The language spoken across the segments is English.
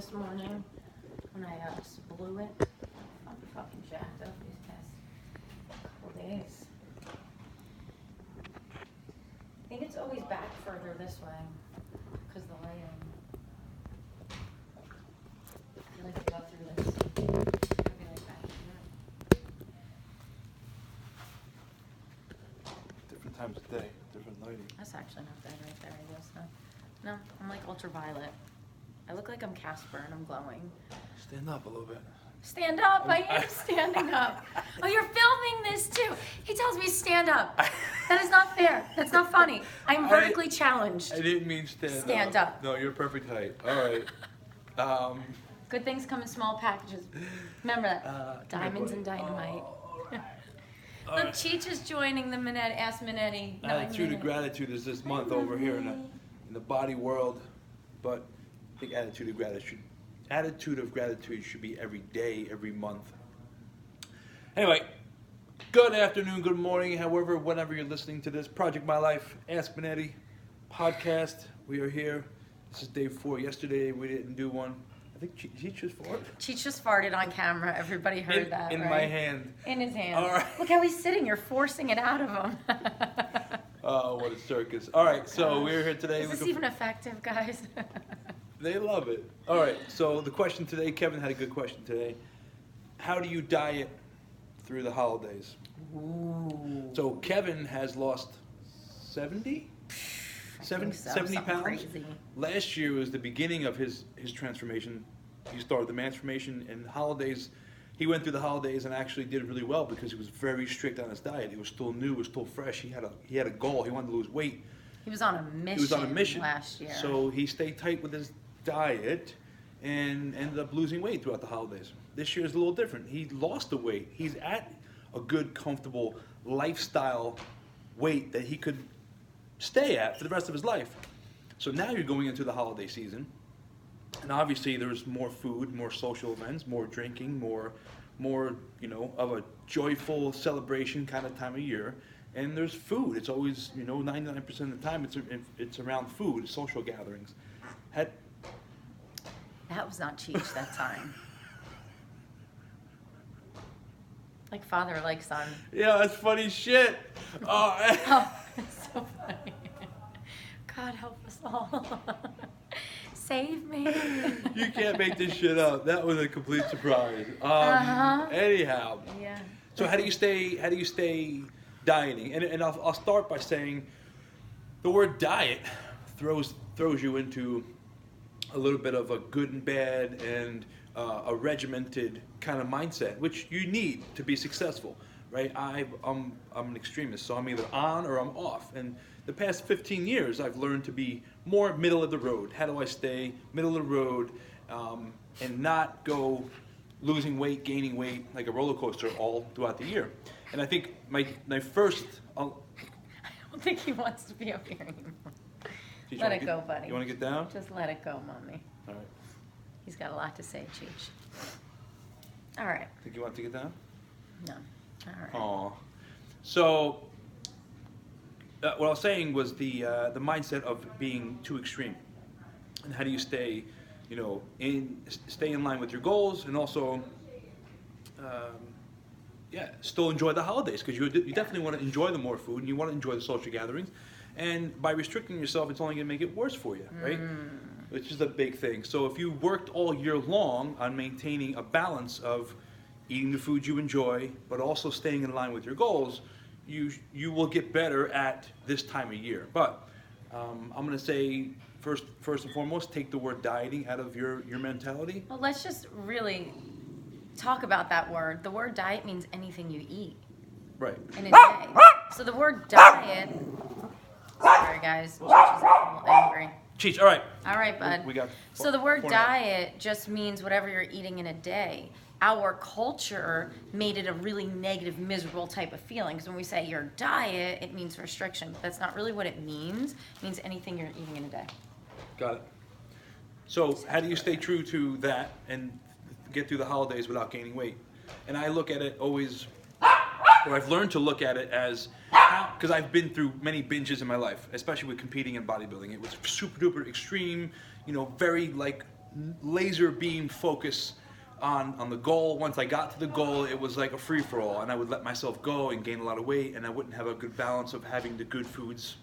this morning when I blew it. I'm fucking jacked up these past couple days. I think it's always back further this way because the lighting. I feel like I go through this. I'll be like back here. Different times of day, different lighting. That's actually not bad right there, I guess. No, I'm like ultraviolet. I look like I'm Casper and I'm glowing. Stand up a little bit. Stand up, I am standing up. Oh, you're filming this too. He tells me stand up. That is not fair. That's not funny. I'm vertically challenged. I didn't mean stand up. No, you're perfect height. All right. Good things come in small packages. Remember that. Diamonds and dynamite. Look, Cheech is joining the Monetti. Ask Monetti. Attitude of gratitude is this month over here in the body world, but I think attitude of gratitude should be every day, every month. Anyway, good afternoon, good morning, however, whenever you're listening to this Project My Life, Ask Monetti podcast. We are here. This is day 4. Yesterday we didn't do one. I think Cheech just farted. Cheech just farted on camera. Everybody heard that, in right? my hand. In his hand. All right. Look how he's sitting. You're forcing it out of him. Oh, what a circus. All right, so we're here today. Is this even effective, guys? They love it. All right, so the question today, Kevin had a good question today. How do you diet through the holidays? Ooh. So Kevin has lost 70 Something pounds. crazy. Last year was the beginning of his transformation. He started the transformation, and holidays, he went through the holidays and actually did really well because he was very strict on his diet. He was still new, it was still fresh. He had a goal. He wanted to lose weight. He was on a mission last year. So he stayed tight with his diet and ended up losing weight throughout the holidays. This year is a little different. He lost the weight. He's at a good, comfortable lifestyle weight that he could stay at for the rest of his life. So now you're going into the holiday season, and obviously there's more food, more social events, more drinking, more of a joyful celebration kind of time of year. And there's food. It's always 99% of the time it's around food, social gatherings. That was not Cheech that time. Like father, like son. Yeah, that's funny shit. Oh, it's so funny. God help us all. Save me. You can't make this shit up. That was a complete surprise. Anyhow. Yeah. So how do you stay dieting? And I'll start by saying the word diet throws you into a little bit of a good and bad and a regimented kind of mindset, which you need to be successful, right? I'm an extremist, so I'm either on or I'm off. And the past 15 years, I've learned to be more middle of the road. How do I stay middle of the road and not go losing weight, gaining weight like a roller coaster all throughout the year? And I think my first... I don't think he wants to be up here anymore. Let it go, buddy. You want to get down? Just let it go, Mommy. All right. He's got a lot to say, Cheech. All right. Think you want to get down? No. All right. Aw. So, what I was saying was the mindset of being too extreme, and how do you stay, stay in line with your goals, and also, still enjoy the holidays, because you definitely want to enjoy the more food, and you want to enjoy the social gatherings, and by restricting yourself, it's only going to make it worse for you, right? Which is a big thing. So if you worked all year long on maintaining a balance of eating the food you enjoy, but also staying in line with your goals, you will get better at this time of year. But I'm going to say, first and foremost, take the word dieting out of your mentality. Well, let's just really talk about that word. The word diet means anything you eat. Right. In a day. So the word diet... Sorry, guys. Cheech is a little angry. Cheech, all right. All right, bud. We got so the word diet just means whatever you're eating in a day. Our culture made it a really negative, miserable type of feeling. Because when we say your diet, it means restriction. But that's not really what it means. It means anything you're eating in a day. Got it. So how do you stay true to that and get through the holidays without gaining weight? And I look at it always, or I've learned to look at it as, because I've been through many binges in my life, especially with competing in bodybuilding. It was super duper extreme, very like laser beam focus on the goal. Once I got to the goal, it was like a free for all, and I would let myself go and gain a lot of weight, and I wouldn't have a good balance of having the good foods,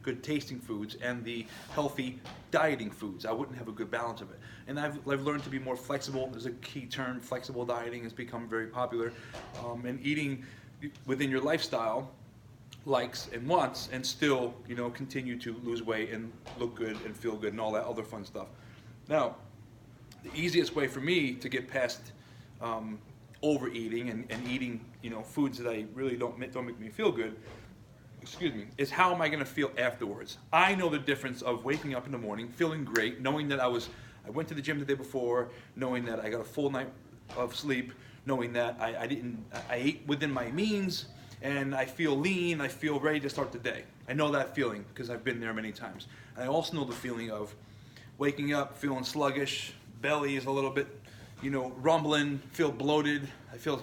good tasting foods, and the healthy dieting foods. I wouldn't have a good balance of it. And I've learned to be more flexible. There's a key term, flexible dieting has become very popular, and eating within your lifestyle likes and wants, and still, continue to lose weight and look good and feel good and all that other fun stuff. Now, the easiest way for me to get past overeating and eating, foods that I really don't make me feel good, is how am I going to feel afterwards? I know the difference of waking up in the morning, feeling great, knowing that I went to the gym the day before, knowing that I got a full night of sleep, knowing that I ate within my means, and I feel lean, I feel ready to start the day. I know that feeling because I've been there many times. And I also know the feeling of waking up, feeling sluggish, belly is a little bit, rumbling, feel bloated, I feel,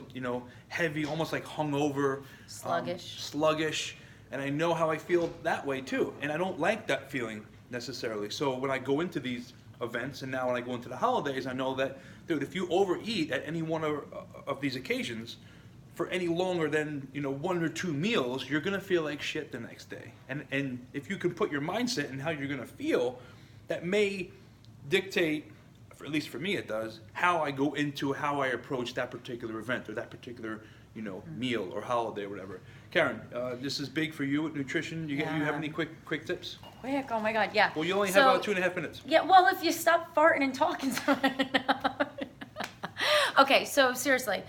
heavy, almost like hungover. Sluggish. And I know how I feel that way too. And I don't like that feeling necessarily. So when I go into these events, and now when I go into the holidays, I know that, dude, if you overeat at any one of these occasions for any longer than, 1 or 2 meals, you're gonna feel like shit the next day. And if you can put your mindset in how you're gonna feel, that may dictate, at least for me it does, how I go into, how I approach that particular event or that particular, meal or holiday or whatever. Karen, this is big for you with nutrition. You have any quick tips? Quick, oh my God, yeah. Well, you only have about 2.5 minutes. Yeah, well, if you stop farting and talking so Okay, so seriously,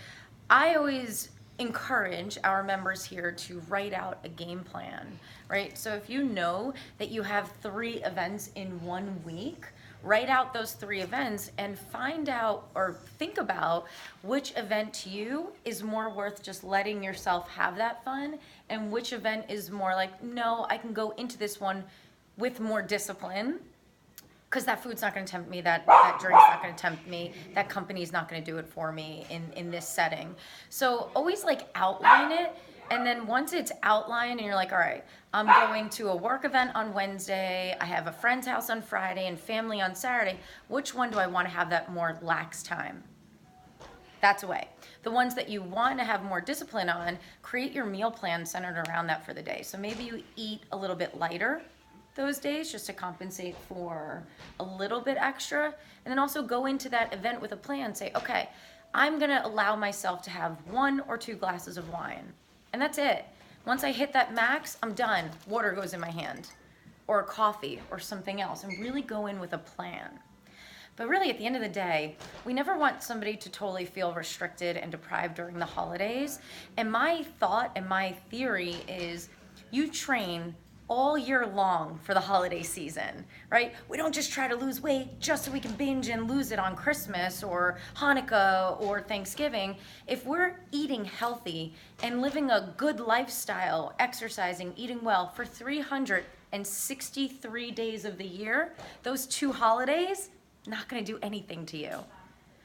I always encourage our members here to write out a game plan, right? So if you know that you have 3 events in 1 week, write out those 3 events and find out or think about which event to you is more worth just letting yourself have that fun, and which event is more like, no, I can go into this one with more discipline, because that food's not going to tempt me, that drink's not going to tempt me, that company's not going to do it for me in this setting. So always outline it, and then once it's outlined and you're like, all right, I'm going to a work event on Wednesday, I have a friend's house on Friday and family on Saturday, which one do I want to have that more lax time? That's a way. The ones that you want to have more discipline on, create your meal plan centered around that for the day. So maybe you eat a little bit lighter those days just to compensate for a little bit extra, and then also go into that event with a plan. Say, okay, I'm gonna allow myself to have 1 or 2 glasses of wine, and that's it. Once I hit that max, I'm done. Water goes in my hand, or coffee, or something else, and really go in with a plan. But really, at the end of the day, we never want somebody to totally feel restricted and deprived during the holidays. And my thought and my theory is you train all year long for the holiday season, right? We don't just try to lose weight just so we can binge and lose it on Christmas or Hanukkah or Thanksgiving. If we're eating healthy and living a good lifestyle, exercising, eating well for 363 days of the year, those 2 holidays, not gonna do anything to you.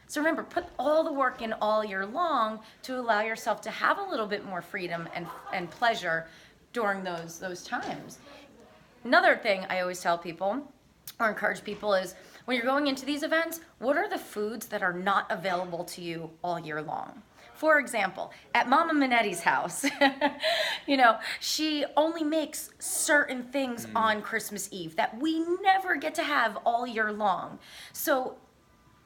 So remember, put all the work in all year long to allow yourself to have a little bit more freedom and pleasure during those times. Another thing I always tell people or encourage people is when you're going into these events, what are the foods that are not available to you all year long? For example, at Mama Monetti's house, she only makes certain things on Christmas Eve that we never get to have all year long. So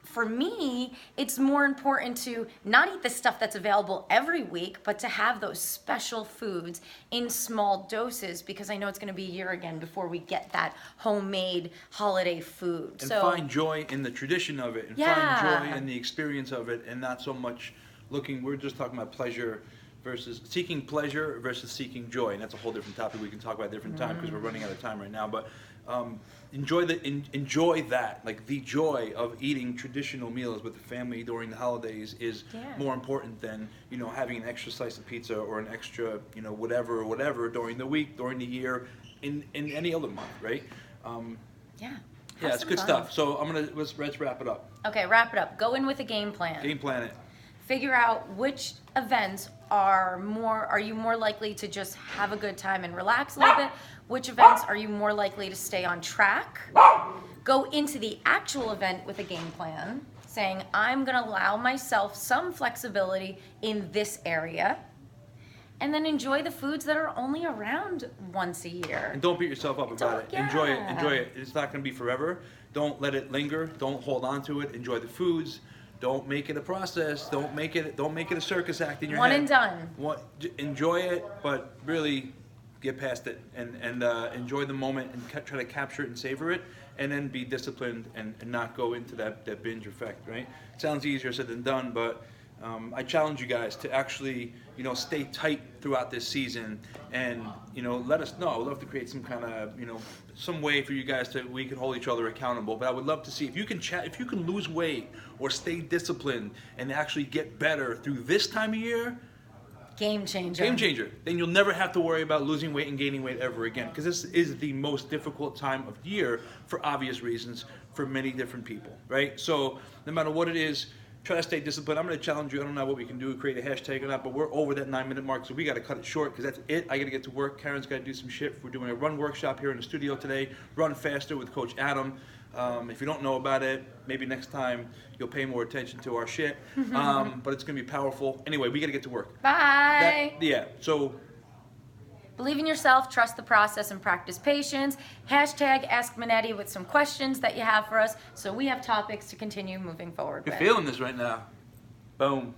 for me, it's more important to not eat the stuff that's available every week, but to have those special foods in small doses, because I know it's going to be a year again before we get that homemade holiday food. And find joy in the tradition of it, and find joy in the experience of it, and not so much we're just talking about pleasure versus seeking pleasure versus seeking joy. And that's a whole different topic we can talk about at a different time because we're running out of time right now. But enjoy that. Like the joy of eating traditional meals with the family during the holidays is more important than, having an extra slice of pizza or an extra, whatever during the week, during the year, in any other month, right? Yeah, it's good stuff. So let's wrap it up. Okay, wrap it up. Go in with a game plan. Game plan it. Figure out which events are you more likely to just have a good time and relax a little bit? Which events are you more likely to stay on track? go into the actual event with a game plan, saying, I'm going to allow myself some flexibility in this area, and then enjoy the foods that are only around once a year. And don't beat yourself up about it. Yeah. Enjoy it. Enjoy it. It's not going to be forever. Don't let it linger. Don't hold on to it. Enjoy the foods. Don't make it a process. Don't make it a circus act in your One head. and done. Enjoy it, but really get past it and enjoy the moment and try to capture it and savor it, and then be disciplined and not go into that binge effect, right? It sounds easier said than done, but I challenge you guys to actually, stay tight throughout this season, and let us know. I would love to create some kind of, some way for you guys we can hold each other accountable. But I would love to see if you can lose weight or stay disciplined and actually get better through this time of year. Game changer. Game changer. Then you'll never have to worry about losing weight and gaining weight ever again, because this is the most difficult time of year for obvious reasons for many different people, right? So no matter what it is, try to stay disciplined. I'm going to challenge you. I don't know what we can do, create a hashtag or not, but we're over that 9-minute mark, so we got to cut it short because that's it. I got to get to work. Karen's got to do some shit. We're doing a run workshop here in the studio today, Run Faster with Coach Adam. If you don't know about it, maybe next time you'll pay more attention to our shit, but it's going to be powerful. Anyway, we got to get to work. Bye. So believe in yourself, trust the process, and practice patience. Hashtag Ask Monetti with some questions that you have for us so we have topics to continue moving forward you're with. feeling this right now. Boom.